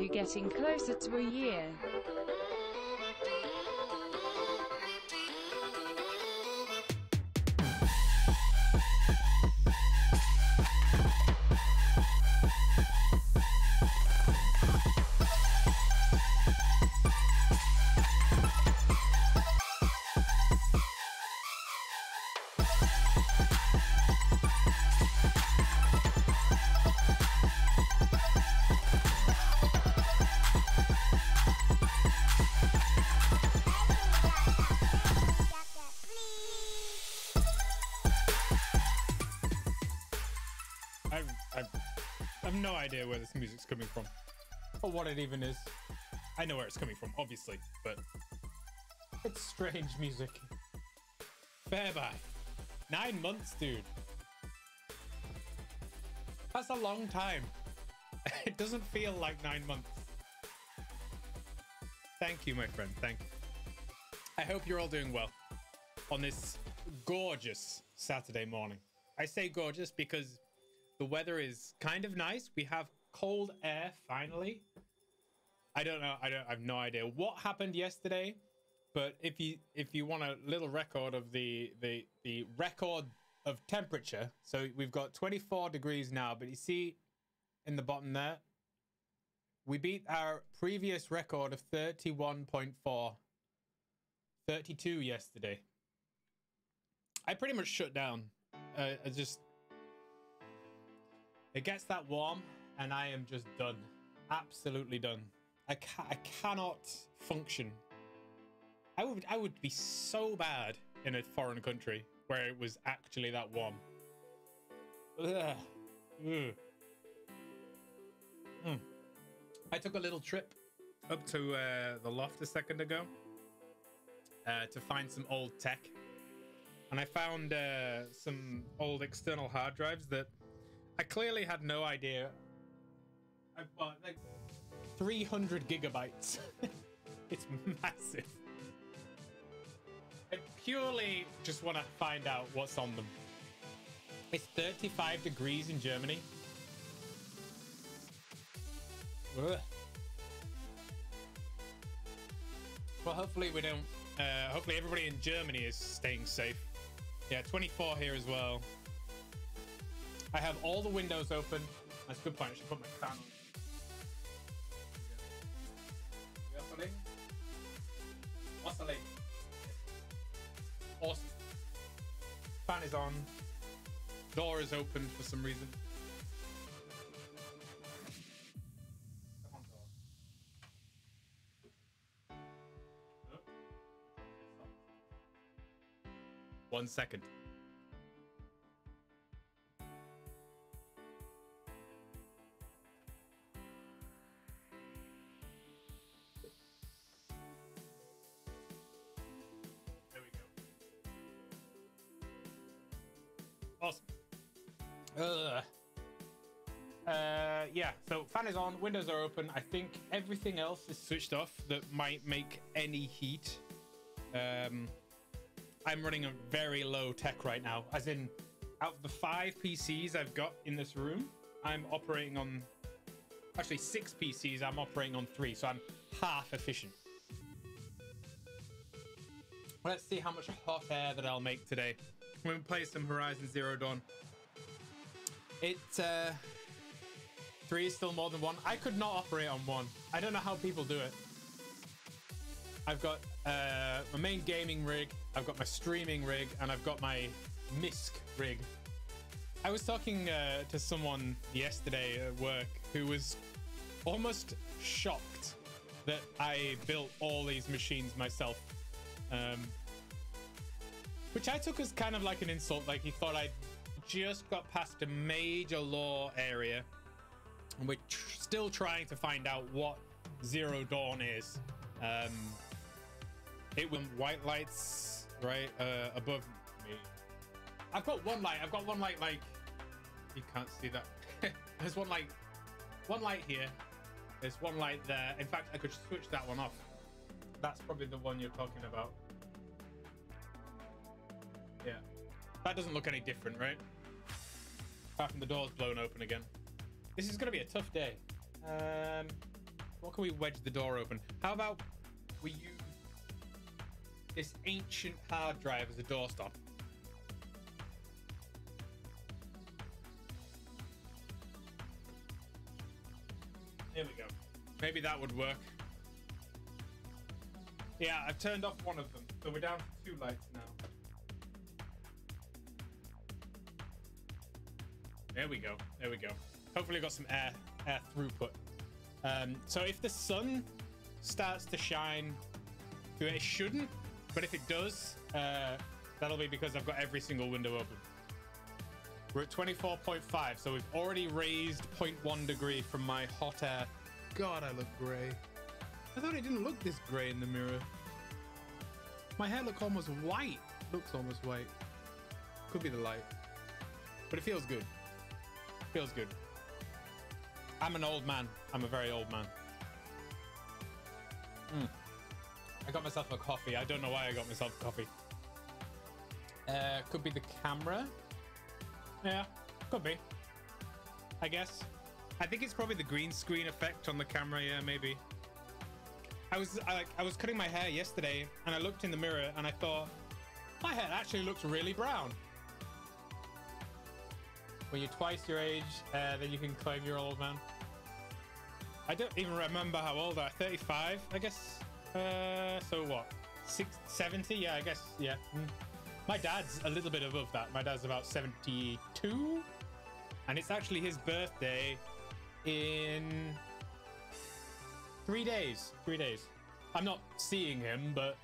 you getting closer to a year? I have no idea where this music's coming from or what it even is. I know where it's coming from, obviously, but it's strange music. Fair buy. 9 months, dude. That's a long time. It doesn't feel like 9 months. Thank you, my friend. Thank you. I hope you're all doing well on this gorgeous Saturday morning. I say gorgeous because the weather is kind of nice. We have cold air finally. I don't know. I have no idea what happened yesterday, but if you want a little record of the record of temperature, so we've got 24 degrees now, but you see in the bottom there, we beat our previous record of 31.4, 32 yesterday. I pretty much shut down. It gets that warm and I am just done. Absolutely done. I cannot function. I would be so bad in a foreign country where it was actually that warm. Ugh. Ugh. I took a little trip up to the loft a second ago to find some old tech. And I found some old external hard drives that I clearly had no idea. I bought like 300 gigabytes. It's massive. I purely just want to find out what's on them. It's 35 degrees in Germany. Ugh. Well, hopefully we don't. Hopefully everybody in Germany is staying safe. Yeah, 24 here as well. I have all the windows open. That's a good point. I should put my fan on. Oscillate. Awesome. Fan is on. Door is open for some reason. Come on, door. 1 second. Awesome. Yeah, so fan is on, windows are open. I think everything else is switched off that might make any heat. I'm running a very low tech right now, as in out of the 5 PCs I've got in this room, I'm operating on actually 6 PCs. I'm operating on 3, so I'm half efficient. Let's see how much hot air that I'll make today. We're gonna play some Horizon Zero Dawn. 3 is still more than 1. I could not operate on 1. I don't know how people do it. I've got my main gaming rig, I've got my streaming rig, and I've got my MISC rig. I was talking to someone yesterday at work who was almost shocked that I built all these machines myself. Which I took as kind of like an insult. Like he thought I just got past a major lore area, and we're still trying to find out what Zero Dawn is. It was white lights right above me. I've got one light. I've got one light. Like you can't see that. There's one light here. There's one light there. In fact, I could switch that one off. That's probably the one you're talking about. Yeah, that doesn't look any different, right? Apart from the door's blown open again. This is gonna be a tough day. What can we wedge the door open? How about we use this ancient hard drive as a doorstop? There we go. Maybe that would work. Yeah, I've turned off one of them, so we're down to 2 lights now. There we go. There we go. Hopefully got some air throughput. So if the sun starts to shine through it shouldn't, but if it does, that'll be because I've got every single window open. We're at 24.5, so we've already raised 0.1 degree from my hot air. God, I look gray. I thought it didn't look this gray in the mirror. My hair looks almost white. Looks almost white. Could be the light, but it feels good. Feels good. I'm an old man. I'm a very old man. I got myself a coffee. I don't know why I got myself a coffee. Could be the camera. Yeah, could be. I guess. I think it's probably the green screen effect on the camera. Yeah, maybe. I was cutting my hair yesterday, and I looked in the mirror, and I thought, my hair actually looks really brown. When you're twice your age, then you can claim you're an old man. I don't even remember how old I am. 35, I guess. So what? 70? Yeah, I guess. Yeah. My dad's a little bit above that. My dad's about 72, and it's actually his birthday in 3 days. 3 days. I'm not seeing him, but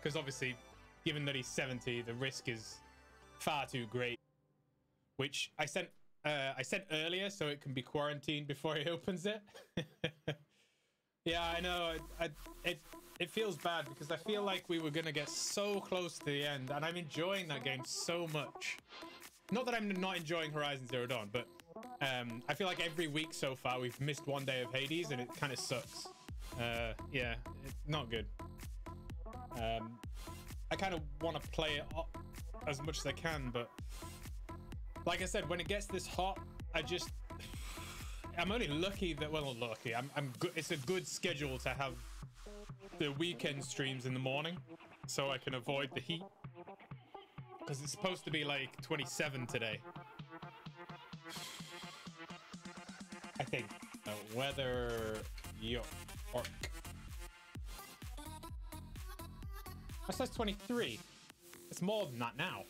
because obviously, given that he's 70, the risk is far too great. Which I sent earlier so it can be quarantined before he opens it. Yeah, I know. It feels bad because I feel like we were gonna get so close to the end, and I'm enjoying that game so much. Not that I'm not enjoying Horizon Zero Dawn, but I feel like every week so far we've missed 1 day of Hades, and it kind of sucks. Yeah, it's not good. I kind of want to play it as much as I can, but like I said, when it gets this hot, I'm only lucky that, well, not lucky. I'm good. It's a good schedule to have the weekend streams in the morning, so I can avoid the heat. Because it's supposed to be like 27 today. I think. Weather York. That says 23. It's more than that now.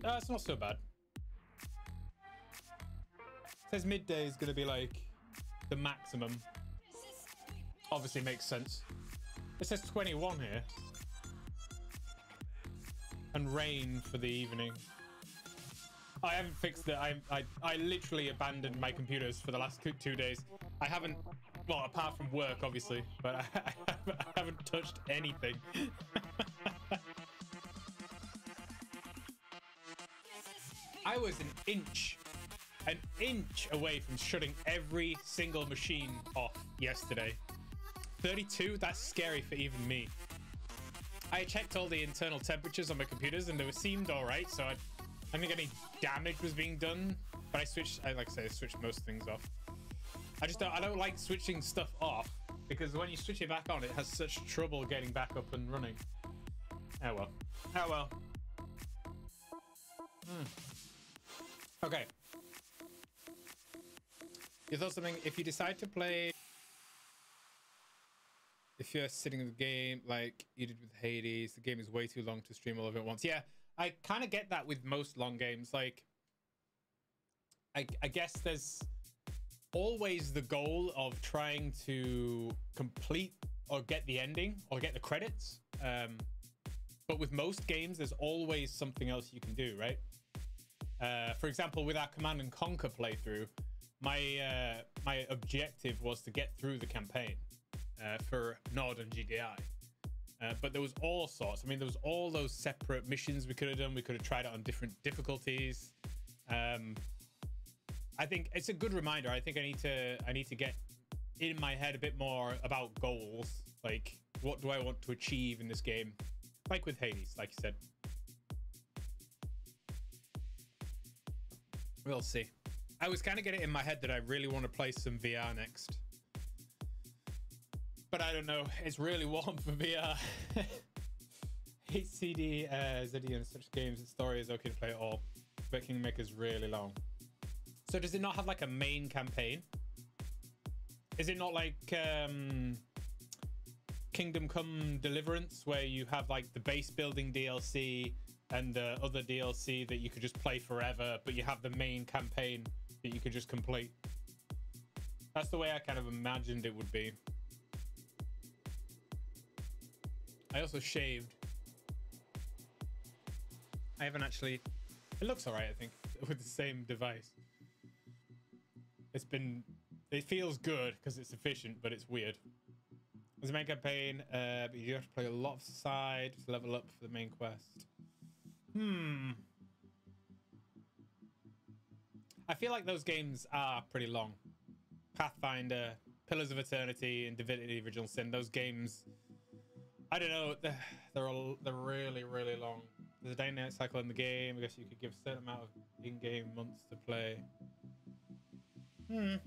It's not so bad. It says midday is going to be like the maximum. Obviously makes sense. It says 21 here. And rain for the evening. I haven't fixed it. I literally abandoned my computers for the last 2 days. I haven't, well, apart from work, obviously, but I haven't touched anything. I was an inch away from shutting every single machine off yesterday. 32, that's scary for even me. I checked all the internal temperatures on my computers and they seemed all right, so I don't think any damage was being done, but like I say, I switched most things off. I don't like switching stuff off because when you switch it back on, it has such trouble getting back up and running. Oh well. Oh well. Okay. You thought something, if you decide to play, if you're sitting in the game like you did with Hades, the game is way too long to stream all of it at once. Yeah, I kind of get that with most long games. Like, I guess there's always the goal of trying to complete or get the ending or get the credits. But with most games, there's always something else you can do, right? For example, with our Command and Conquer playthrough, my objective was to get through the campaign for Nod and GDI. But there was all sorts. I mean, there was all those separate missions we could have done. We could have tried it on different difficulties. I think it's a good reminder. I think I need to get in my head a bit more about goals. Like, what do I want to achieve in this game? Like with Hades, like you said. We'll see. I was kind of getting it in my head that I really want to play some VR next. But I don't know. It's really warm for VR. HCD, ZD, and such games. The story is okay to play it all, but Kingmaker's really long. So does it not have like a main campaign? Is it not like Kingdom Come Deliverance, where you have like the base building DLC and other DLC that you could just play forever, but you have the main campaign that you could just complete? That's the way I kind of imagined it would be. I also shaved. I haven't actually... It looks all right, I think, with the same device. It's been... It feels good because it's efficient, but it's weird. There's a main campaign, but you do have to play a lot of side to level up for the main quest. I feel like those games are pretty long. Pathfinder, Pillars of Eternity, and Divinity Original Sin. Those games, I don't know, they're really, really long. There's a day-night cycle in the game. I guess you could give a certain amount of in-game months to play. You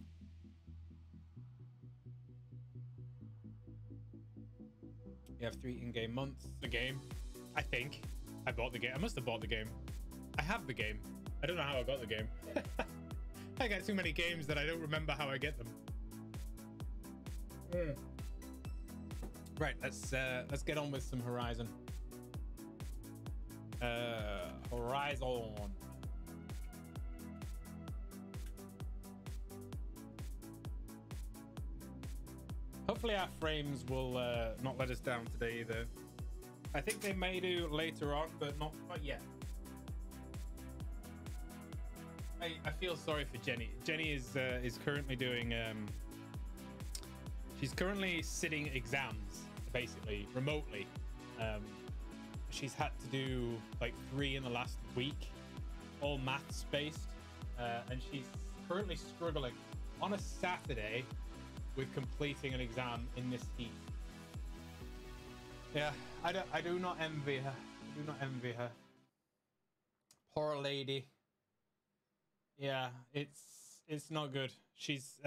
have 3 in-game months. The game, I think. I bought the game. I must have bought the game. I have the game. I don't know how I got the game. I get too many games that I don't remember how I get them. Right, let's get on with some Horizon. Horizon. Hopefully our frames will not let us down today either. I think they may do later on, but not yet. I feel sorry for Jenny. Jenny is currently doing she's currently sitting exams, basically remotely. She's had to do like 3 in the last week, all maths based, and she's currently struggling on a Saturday with completing an exam in this heat. Yeah, I do not envy her. I do not envy her. Poor lady. Yeah, it's not good. She's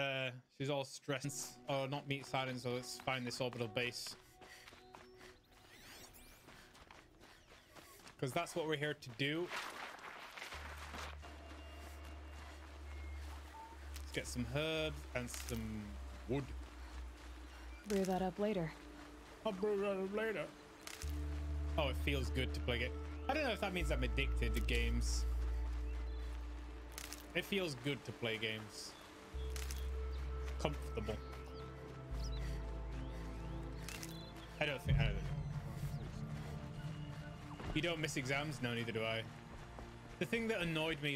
all stressed. Oh, not meet silence. So let's find this orbital base, because that's what we're here to do. Let's get some herbs and some wood. Brew that up later. I'll brew that up later. Oh, it feels good to play it. I don't know if that means I'm addicted to games. It feels good to play games. Comfortable. I don't think. You don't miss exams? No, neither do I. The thing that annoyed me